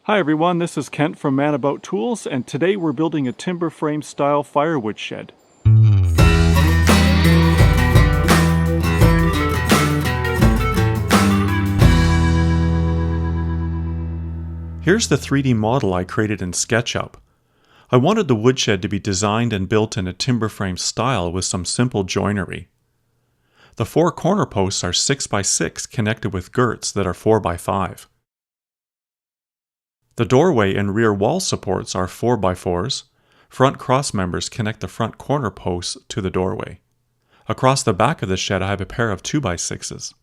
Hi everyone, this is Kent from Man About Tools, and today we're building a timber frame style firewood shed. Here's the 3D model I created in SketchUp. I wanted the woodshed to be designed and built in a timber frame style with some simple joinery. The 4 corner posts are 6x6 connected with girts that are 4x5. The doorway and rear wall supports are 4x4s. Front cross members connect the front corner posts to the doorway. Across the back of the shed I have a pair of 2x6s.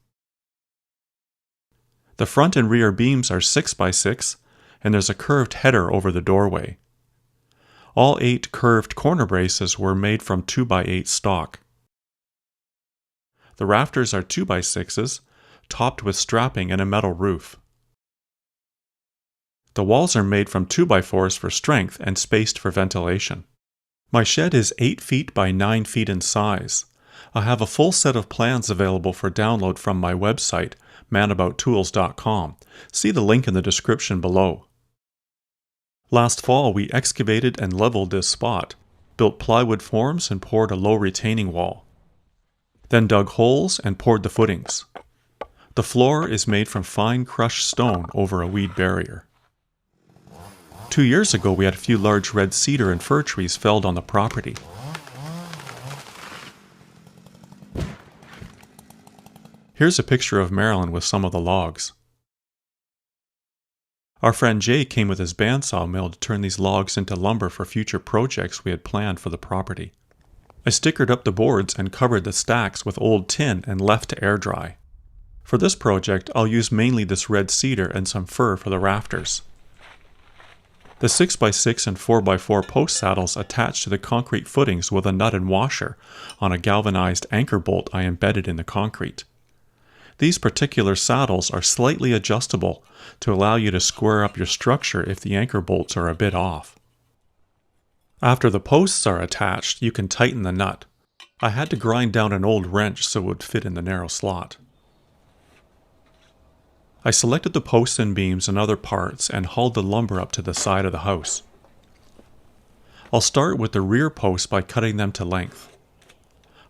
The front and rear beams are 6x6, and there's a curved header over the doorway. All 8 curved corner braces were made from 2x8 stock. The rafters are 2x6s, topped with strapping and a metal roof. The walls are made from 2x4s for strength and spaced for ventilation. My shed is 8 feet by 9 feet in size. I have a full set of plans available for download from my website, manabouttools.com. See the link in the description below. Last fall we excavated and leveled this spot, built plywood forms and poured a low retaining wall. Then dug holes and poured the footings. The floor is made from fine crushed stone over a weed barrier. 2 years ago we had a few large red cedar and fir trees felled on the property. Here's a picture of Marilyn with some of the logs. Our friend Jay came with his bandsaw mill to turn these logs into lumber for future projects we had planned for the property. I stickered up the boards and covered the stacks with old tin and left to air dry. For this project I'll use mainly this red cedar and some fir for the rafters. The 6x6 and 4x4 post saddles attach to the concrete footings with a nut and washer on a galvanized anchor bolt I embedded in the concrete. These particular saddles are slightly adjustable to allow you to square up your structure if the anchor bolts are a bit off. After the posts are attached, you can tighten the nut. I had to grind down an old wrench so it would fit in the narrow slot. I selected the posts and beams and other parts and hauled the lumber up to the side of the house. I'll start with the rear posts by cutting them to length.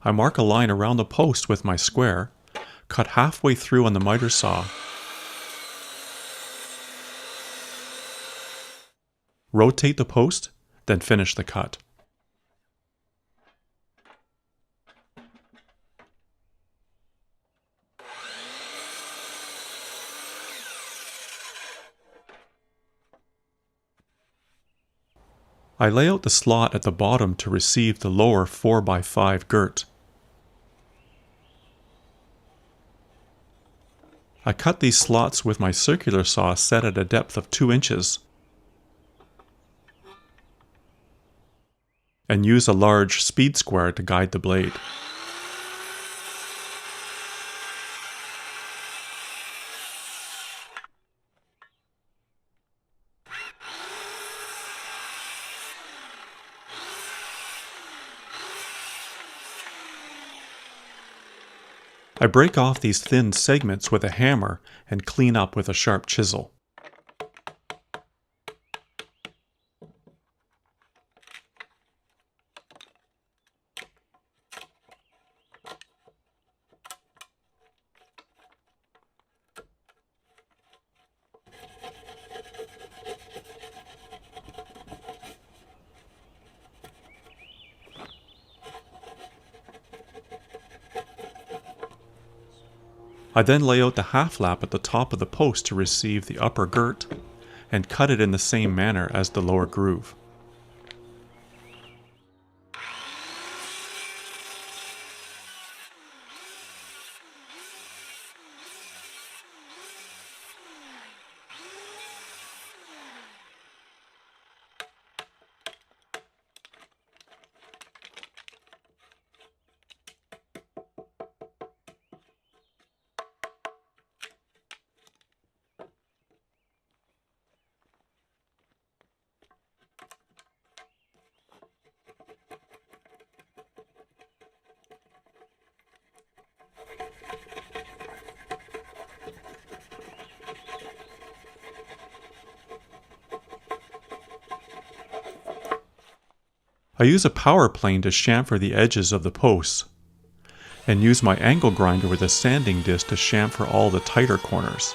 I mark a line around the post with my square, cut halfway through on the miter saw, rotate the post, then finish the cut. I lay out the slot at the bottom to receive the lower 4x5 girt. I cut these slots with my circular saw set at a depth of 2 inches and use a large speed square to guide the blade. I break off these thin segments with a hammer and clean up with a sharp chisel. I then lay out the half lap at the top of the post to receive the upper girt and cut it in the same manner as the lower groove. I use a power plane to chamfer the edges of the posts, and use my angle grinder with a sanding disc to chamfer all the tighter corners.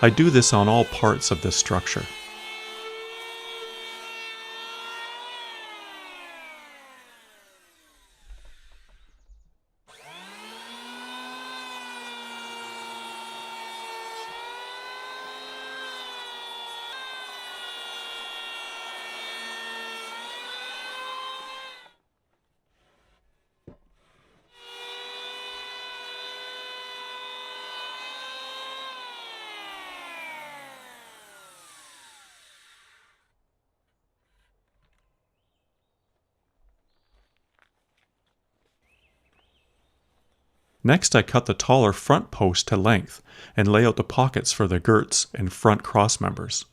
I do this on all parts of this structure. Next, I cut the taller front post to length and lay out the pockets for the girts and front cross members.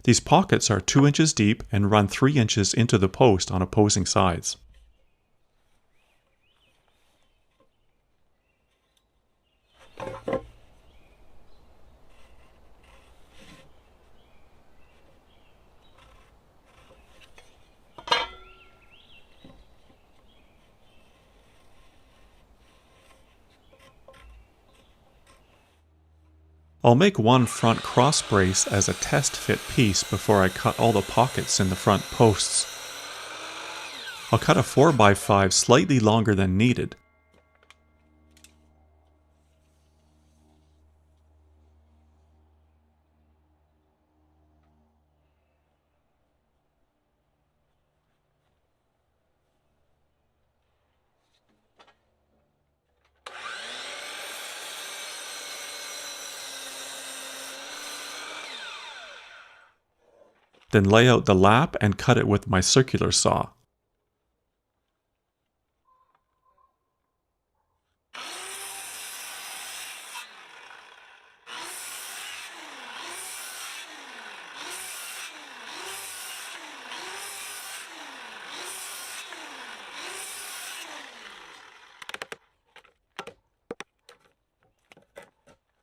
These pockets are 2 inches deep and run 3 inches into the post on opposing sides. I'll make one front cross brace as a test fit piece before I cut all the pockets in the front posts. I'll cut a 4x5 slightly longer than needed. Then lay out the lap and cut it with my circular saw.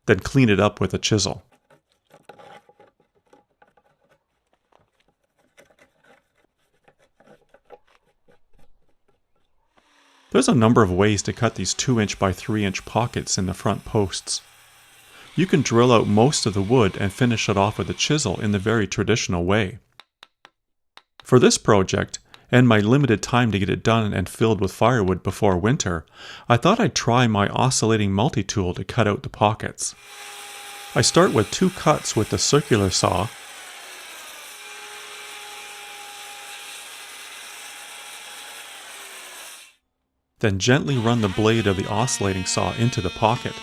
Then clean it up with a chisel. There's a number of ways to cut these 2-inch by 3-inch pockets in the front posts. You can drill out most of the wood and finish it off with a chisel in the very traditional way. For this project, and my limited time to get it done and filled with firewood before winter, I thought I'd try my oscillating multi-tool to cut out the pockets. I start with 2 cuts with the circular saw, then gently run the blade of the oscillating saw into the pocket.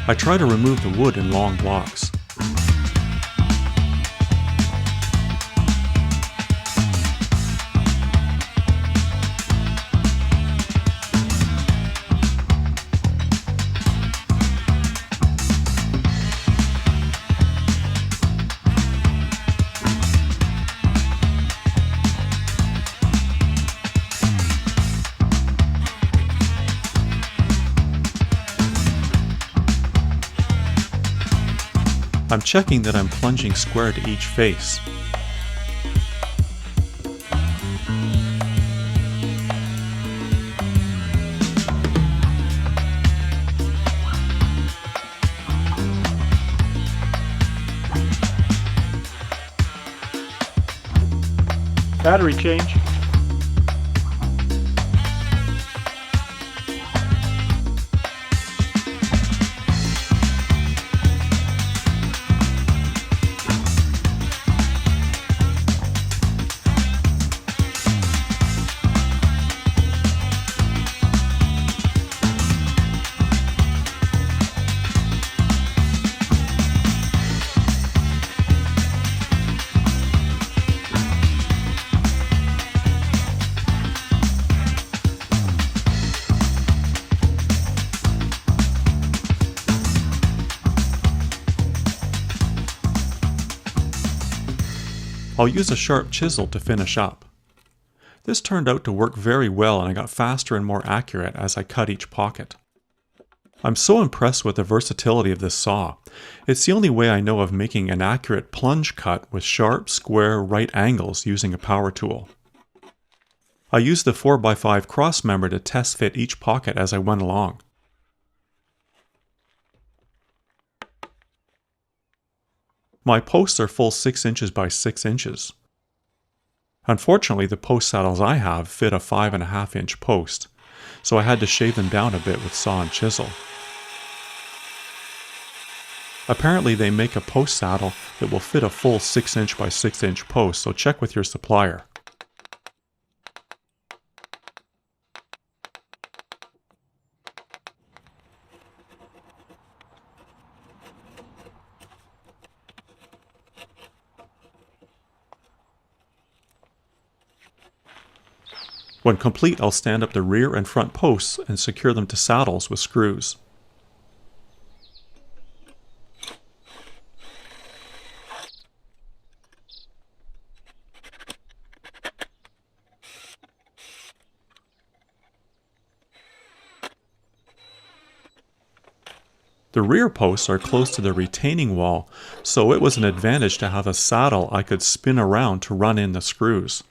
I try to remove the wood in long blocks. I'm checking that I'm plunging square to each face. Battery change. I'll use a sharp chisel to finish up. This turned out to work very well and I got faster and more accurate as I cut each pocket. I'm so impressed with the versatility of this saw. It's the only way I know of making an accurate plunge cut with sharp, square, right angles using a power tool. I used the 4x5 cross member to test fit each pocket as I went along. My posts are full 6 inches by 6 inches. Unfortunately, the post saddles I have fit a 5.5 inch post, so I had to shave them down a bit with saw and chisel. Apparently they make a post saddle that will fit a full 6 inch by 6 inch post, so check with your supplier. When complete, I'll stand up the rear and front posts and secure them to saddles with screws. The rear posts are close to the retaining wall, so it was an advantage to have a saddle I could spin around to run in the screws.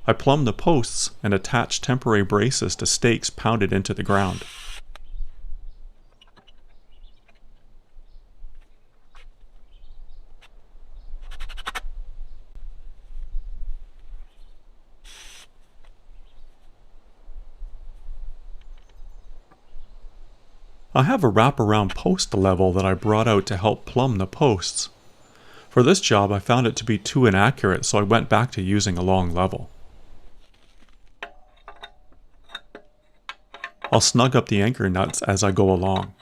I plumbed the posts and attached temporary braces to stakes pounded into the ground. I have a wraparound post level that I brought out to help plumb the posts. For this job I found it to be too inaccurate, so I went back to using a long level. I'll snug up the anchor nuts as I go along.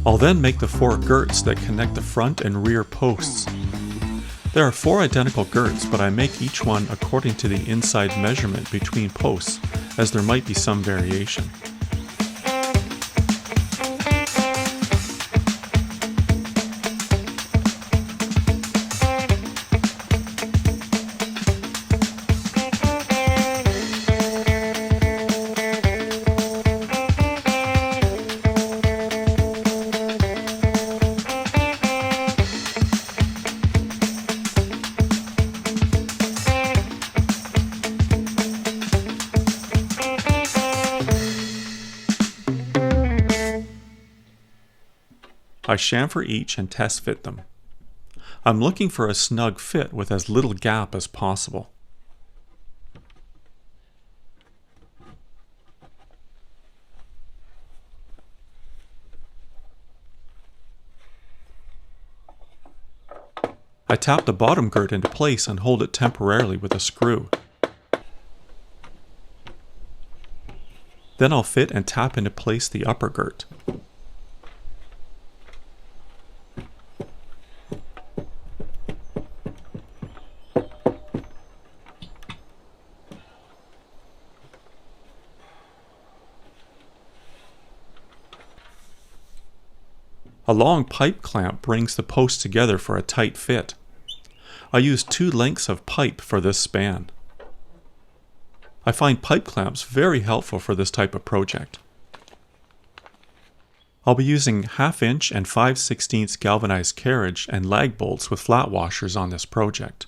I'll then make the 4 girts that connect the front and rear posts. There are 4 identical girts, but I make each one according to the inside measurement between posts, as there might be some variation. I chamfer each and test fit them. I'm looking for a snug fit with as little gap as possible. I tap the bottom girt into place and hold it temporarily with a screw. Then I'll fit and tap into place the upper girt. A long pipe clamp brings the posts together for a tight fit. I used 2 lengths of pipe for this span. I find pipe clamps very helpful for this type of project. I'll be using 1/2 inch and 5/16 galvanized carriage and lag bolts with flat washers on this project.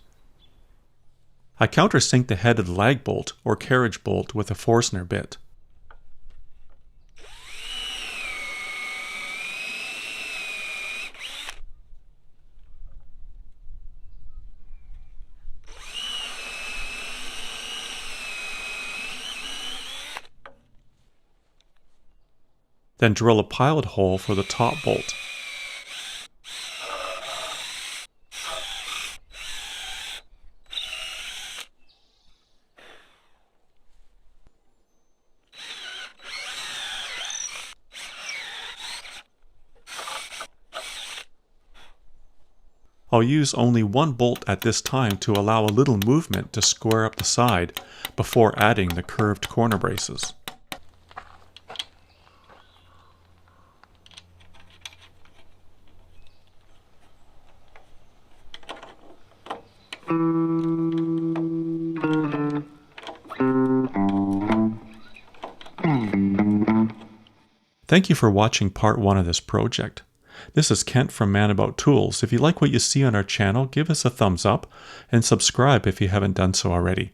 I countersink the head of the lag bolt or carriage bolt with a Forstner bit. Then drill a pilot hole for the top bolt. I'll use only 1 bolt at this time to allow a little movement to square up the side before adding the curved corner braces. Thank you for watching part 1 of this project. This is Kent from Man About Tools. If you like what you see on our channel, give us a thumbs up and subscribe if you haven't done so already.